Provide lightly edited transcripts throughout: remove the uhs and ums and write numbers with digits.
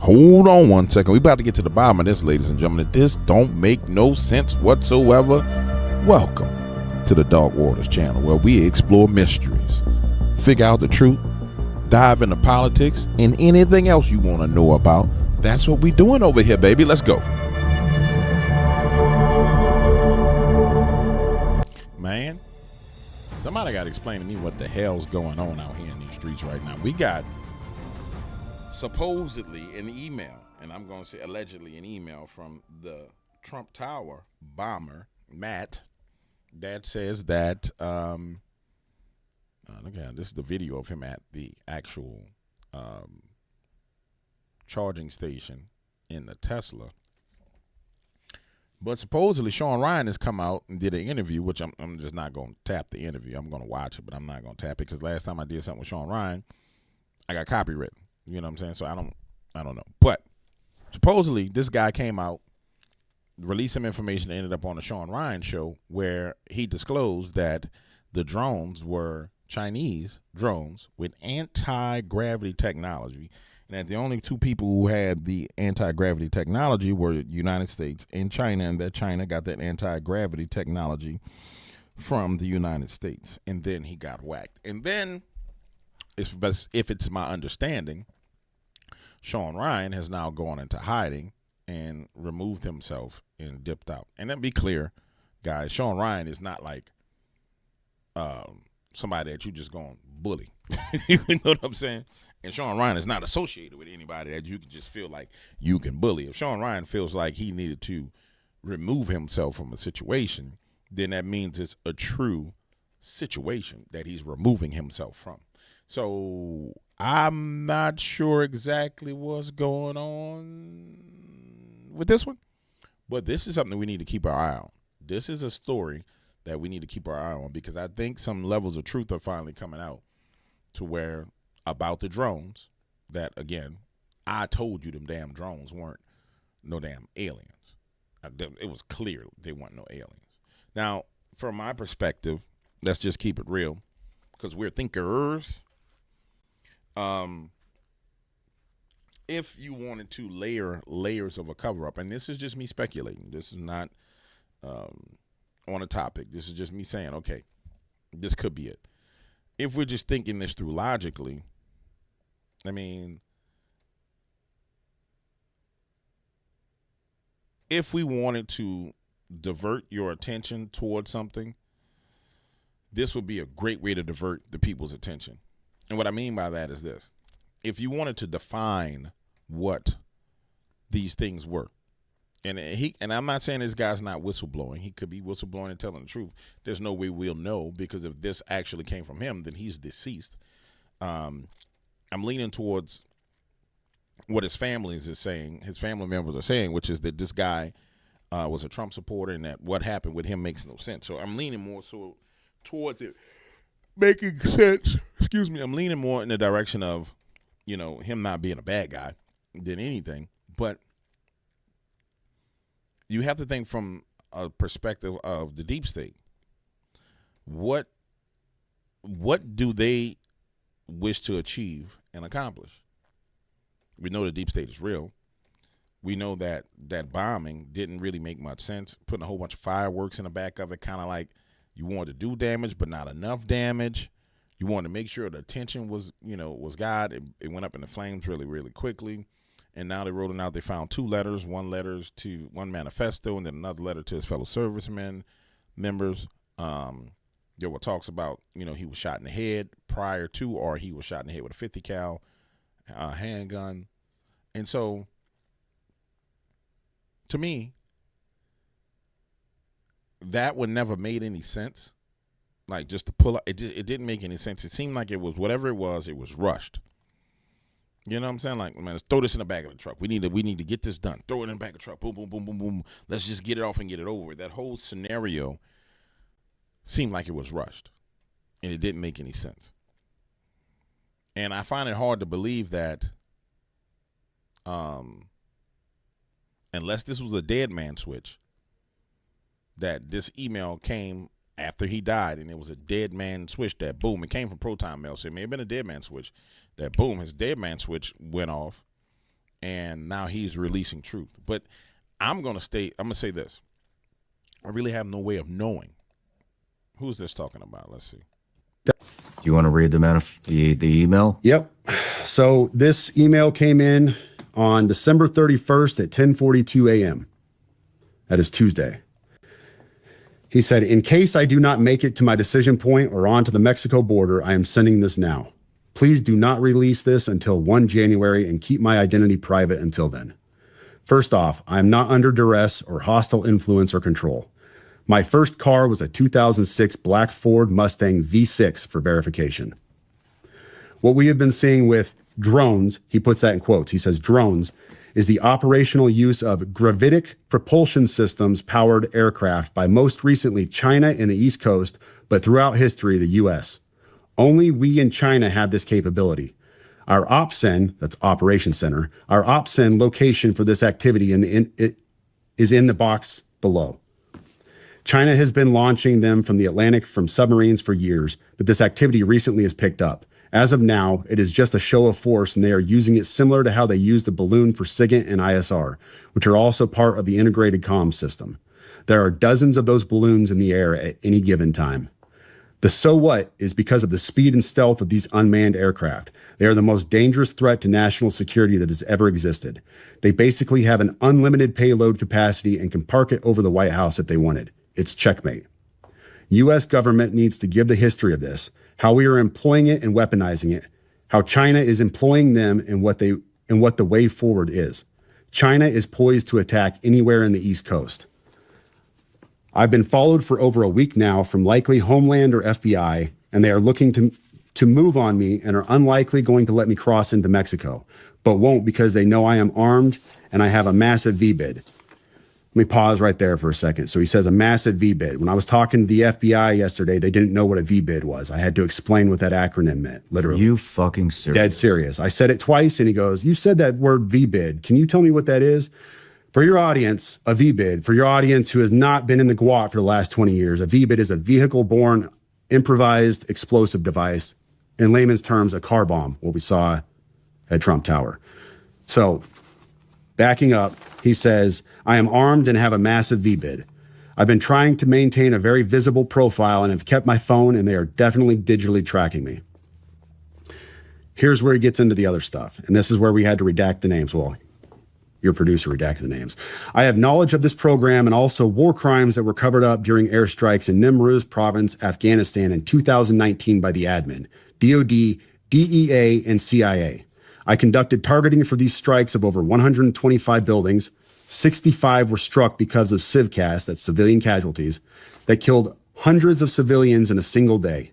Hold on one second. We about to get to the bottom of this, ladies and gentlemen. This don't make no sense whatsoever. Welcome to the Dark Waters channel, where we explore mysteries, figure out the truth, dive into politics, and anything else you want to know about. That's what we doing over here, baby. Let's go. Man, somebody got to explain to me what the hell's going on out here in these streets right now. We got supposedly an email, and I'm going to say allegedly an email from the Trump Tower bomber, Matt, that says that, look at this is the video of him at the actual charging station in the Tesla. But supposedly Shawn Ryan has come out and did an interview, which I'm just not going to tap the interview. I'm going to watch it, but I'm not going to tap it because last time I did something with Shawn Ryan, I got copywritten. You know what I'm saying? So I don't know. But supposedly this guy came out, released some information that ended up on the Shawn Ryan show where he disclosed that the drones were Chinese drones with anti-gravity technology, and that the only two people who had the anti-gravity technology were the United States and China, and that China got that anti-gravity technology from the United States. And then he got whacked. And then, if it's my understanding, Shawn Ryan has now gone into hiding and removed himself and dipped out. And let me be clear, guys, Shawn Ryan is not like somebody that you just going to bully. You know what I'm saying? And Shawn Ryan is not associated with anybody that you can just feel like you can bully. If Shawn Ryan feels like he needed to remove himself from a situation, then that means it's a true situation that he's removing himself from. So I'm not sure exactly what's going on with this one, but this is something we need to keep our eye on. This is a story that we need to keep our eye on because I think some levels of truth are finally coming out to where about the drones that, again, I told you them damn drones weren't no damn aliens. It was clear they weren't no aliens. Now, from my perspective, let's just keep it real because we're thinkers. If you wanted to layer layers of a cover-up, and this is just me speculating. This is not on a topic. This is just me saying, okay, this could be it. If we're just thinking this through logically, I mean, if we wanted to divert your attention towards something, this would be a great way to divert the people's attention. And what I mean by that is this. If you wanted to define what these things were, and I'm not saying this guy's not whistleblowing. He could be whistleblowing and telling the truth. There's no way we'll know because if this actually came from him, then he's deceased. I'm leaning towards what his family is saying, his family members are saying, which is that this guy was a Trump supporter and that what happened with him makes no sense. So I'm leaning more so towards it making sense. Excuse me. I'm leaning more in the direction of, you know, him not being a bad guy than anything. But you have to think from a perspective of the deep state. What do they wish to achieve and accomplish? We know the deep state is real. We know that bombing didn't really make much sense. Putting a whole bunch of fireworks in the back of it, kind of like you wanted to do damage, but not enough damage. You wanted to make sure the attention was got. It went up in the flames really, really quickly. And now they're rolling out. They found two letters, one manifesto, and then another letter to his fellow servicemen members. There were talks about, he was shot in the head prior to, or he was shot in the head with a 50 cal handgun. And so, to me, that would never made any sense. Like, just to pull up, it didn't make any sense. It seemed like it was, whatever it was rushed. You know what I'm saying? Like, man, let's throw this in the back of the truck. We need to get this done. Throw it in the back of the truck. Boom, boom, boom, boom, boom. Let's just get it off and get it over with. That whole scenario seemed like it was rushed, and it didn't make any sense. And I find it hard to believe that, unless this was a dead man switch, that this email came after he died, and it was a dead man switch that, boom, it came from Proton Mail, so it may have been a dead man switch, that, boom, his dead man switch went off, and now he's releasing truth. But I'm gonna say this. I really have no way of knowing. Who's this talking about? Let's see. Do you want to read the email? Yep. So this email came in on December 31st at 10:42 a.m. That is Tuesday. He said, in case I do not make it to my decision point or on to the Mexico border, I am sending this now. Please do not release this until 1 January and keep my identity private until then. First off, I am not under duress or hostile influence or control. My first car was a 2006 black Ford Mustang V6 for verification. What we have been seeing with drones, he puts that in quotes, he says drones, is the operational use of gravitic propulsion systems powered aircraft by most recently China and the East Coast, but throughout history, the US. Only we in China have this capability. Our OPSEN, that's Operations Center, our OPSEN location for this activity is in the box below. China has been launching them from the Atlantic from submarines for years, but this activity recently has picked up. As of now, it is just a show of force, and they are using it similar to how they used the balloon for SIGINT and ISR, which are also part of the integrated comms system. There are dozens of those balloons in the air at any given time. The so what is because of the speed and stealth of these unmanned aircraft. They are the most dangerous threat to national security that has ever existed. They basically have an unlimited payload capacity and can park it over the White House if they wanted. It's checkmate. U.S. government needs to give the history of this, how we are employing it and weaponizing it, how China is employing them and what the way forward is. China is poised to attack anywhere in the East Coast. I've been followed for over a week now from likely Homeland or FBI, and they are looking to move on me and are unlikely going to let me cross into Mexico, but won't because they know I am armed and I have a massive V-bid. Let me pause right there for a second. So he says a massive V-bid. When I was talking to the FBI yesterday, they didn't know what a V-bid was. I had to explain what that acronym meant, literally. You fucking serious? Dead serious. I said it twice, and he goes, you said that word V-bid. Can you tell me what that is? For your audience, a V-bid, for your audience who has not been in the GWOT for the last 20 years, a V-bid is a vehicle-borne improvised explosive device. In layman's terms, a car bomb, what we saw at Trump Tower. So, backing up, he says, I am armed and have a massive V-bid. I've been trying to maintain a very visible profile and have kept my phone, and they are definitely digitally tracking me. Here's where he gets into the other stuff, and this is where we had to redact the names. Well, your producer redacted the names. I have knowledge of this program and also war crimes that were covered up during airstrikes in Nimruz province, Afghanistan in 2019 by the admin, DOD, DEA, and CIA. I conducted targeting for these strikes of over 125 buildings. 65 were struck because of civcas, that's civilian casualties, that killed hundreds of civilians in a single day.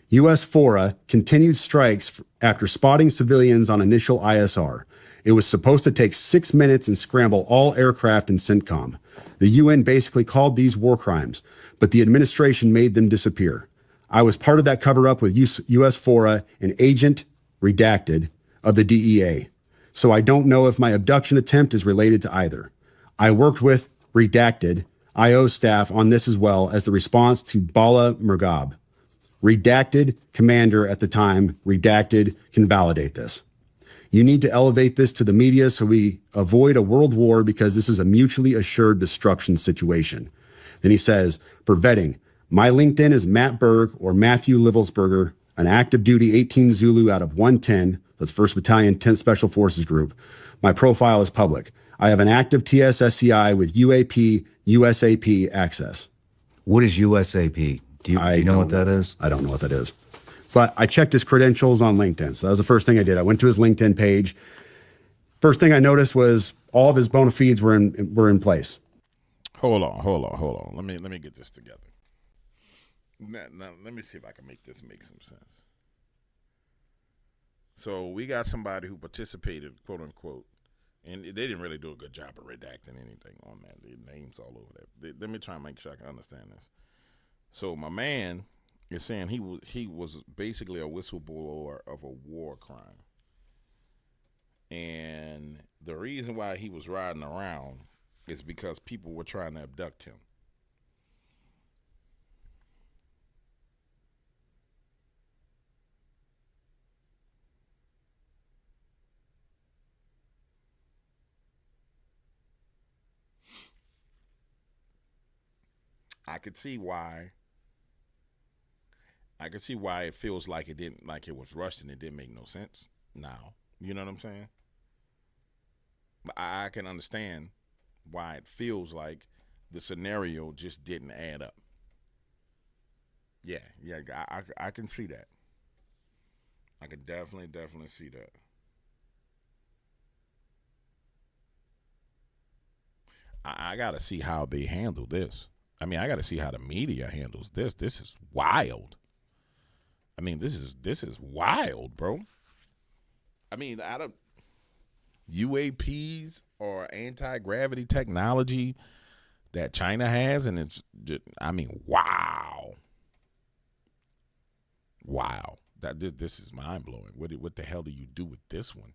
U.S. FORA continued strikes after spotting civilians on initial ISR. It was supposed to take 6 minutes and scramble all aircraft in CENTCOM. The UN basically called these war crimes, but the administration made them disappear. I was part of that cover-up with U.S. FORA, an agent, redacted, of the DEA. So I don't know if my abduction attempt is related to either. I worked with, redacted, IO staff on this as well as the response to Bala Murghab. Redacted commander at the time, redacted, can validate this. You need to elevate this to the media so we avoid a world war because this is a mutually assured destruction situation. Then he says, for vetting, my LinkedIn is Matt Berg or Matthew Livelsberger, an active duty 18 Zulu out of 110, that's 1st Battalion, 10th Special Forces Group. My profile is public. I have an active TSSCI with UAP, USAP access. What is USAP? Do you know what that is? I don't know what that is. But I checked his credentials on LinkedIn. So that was the first thing I did. I went to his LinkedIn page. First thing I noticed was all of his bona fides were in place. Hold on. Let me get this together. Now, let me see if I can make this make some sense. So we got somebody who participated, quote unquote, and they didn't really do a good job of redacting anything on that. The names all over that. Let me try and make sure I can understand this. So my man is saying he was basically a whistleblower of a war crime. And the reason why he was riding around is because people were trying to abduct him. I could see why. I could see why it feels like it was rushed and it didn't make no sense. Now, you know what I'm saying? But I can understand why it feels like the scenario just didn't add up. Yeah, I can see that. I can definitely see that. I got to see how they handle this. I mean, I got to see how the media handles this. This is wild. I mean, this is wild, bro. I mean, out of UAPs or anti-gravity technology that China has, and it's just, I mean, wow. Wow. This is mind blowing. What the hell do you do with this one?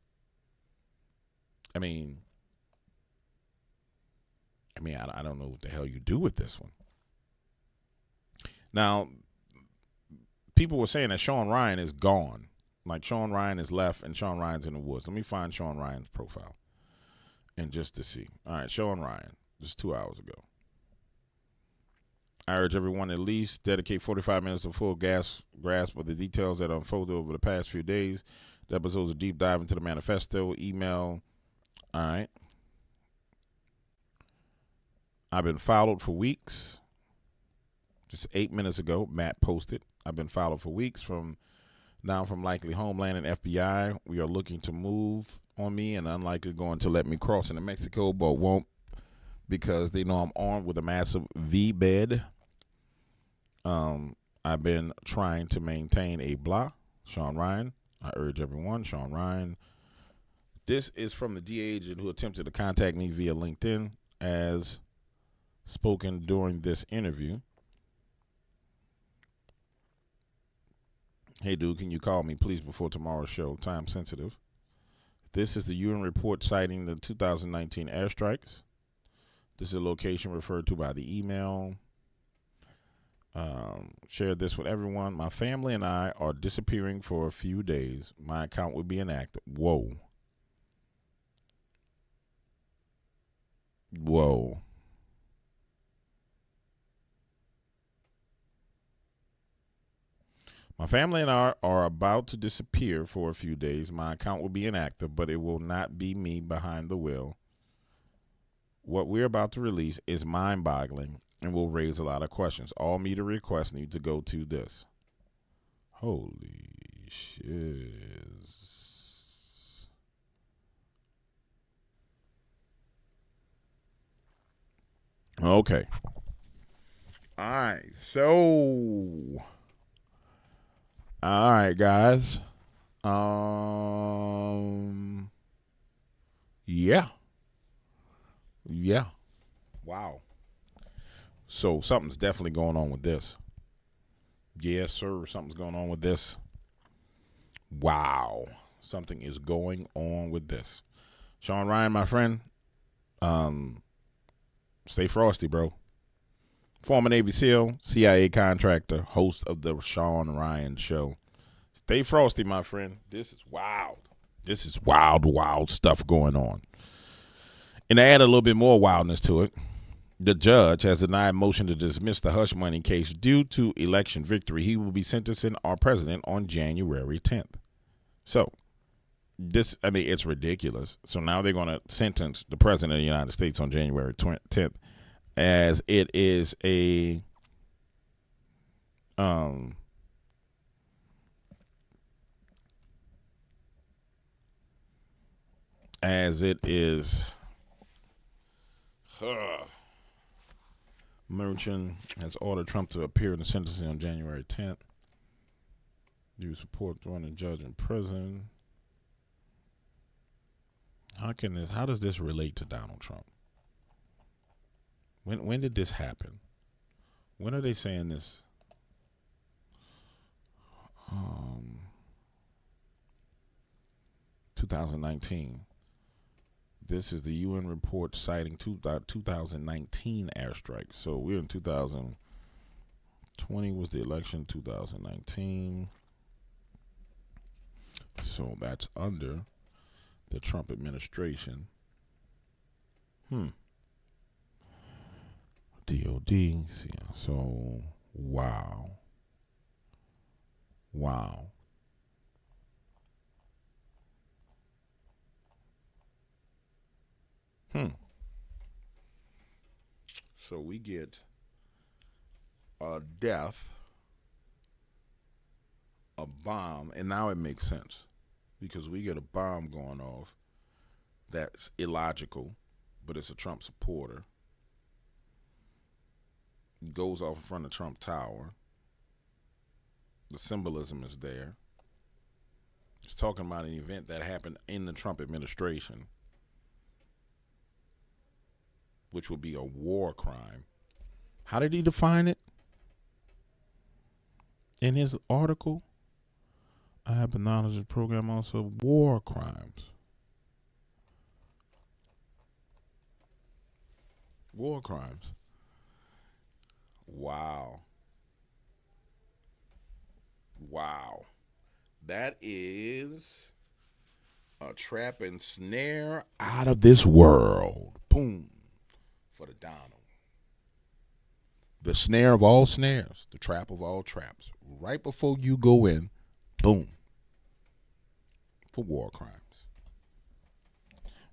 I mean, I don't know what the hell you do with this one. Now, people were saying that Shawn Ryan is gone. Like Shawn Ryan is left and Shawn Ryan's in the woods. Let me find Shawn Ryan's profile and just to see. All right, Shawn Ryan, just 2 hours ago. I urge everyone to at least dedicate 45 minutes to full grasp of the details that unfolded over the past few days. The episode's a deep dive into the manifesto, email. All right. I've been followed for weeks. Just 8 minutes ago, Matt posted. I've been followed for weeks from likely Homeland and FBI. We are looking to move on me and unlikely going to let me cross into Mexico, but won't because they know I'm armed with a massive V-bed. I've been trying to maintain a blah. Shawn Ryan. I urge everyone. Shawn Ryan. This is from the DA agent who attempted to contact me via LinkedIn as spoken during this interview. Hey, dude, can you call me, please, before tomorrow's show? Time sensitive. This is the UN report citing the 2019 airstrikes. This is a location referred to by the email. Share this with everyone. My family and I are disappearing for a few days. My account will be inactive. Whoa. My family and I are about to disappear for a few days. My account will be inactive, but it will not be me behind the wheel. What we're about to release is mind-boggling and will raise a lot of questions. All media requests need to go to this. Holy shiz. Okay. All right. So, all right, guys. Yeah. Wow. So something's definitely going on with this. Yes, sir. Something's going on with this. Wow. Something is going on with this. Shawn Ryan, my friend. Stay frosty, bro. Former Navy SEAL, CIA contractor, host of the Shawn Ryan Show. Stay frosty, my friend. This is wild. This is wild stuff going on. And to add a little bit more wildness to it, the judge has denied motion to dismiss the hush money case due to election victory. He will be sentencing our president on January 10th. So, it's ridiculous. So now they're going to sentence the president of the United States on January 10th as it is a Merchant has ordered Trump to appear in the sentencing on January 10th. You support throwing the judge in prison. How does this relate to Donald Trump? When did this happen? When are they saying this? 2019. This is the UN report citing 2019 airstrike. So we're in 2020 was the election, 2019. So that's under the Trump administration. DOD. Yeah, so, wow. Wow. So we get a death, a bomb, and now it makes sense because we get a bomb going off that's illogical, but it's a Trump supporter. It goes off in front of Trump Tower. The symbolism is there. It's talking about an event that happened in the Trump administration, which would be a war crime. How did he define it in his article? I have acknowledged the program also war crimes. War crimes. Wow. Wow. That is a trap and snare out of this world. Boom. For the Donald. The snare of all snares. The trap of all traps. Right before you go in, boom. For war crimes.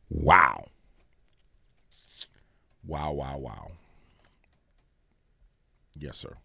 Wow. Wow, wow, wow. Yes, sir.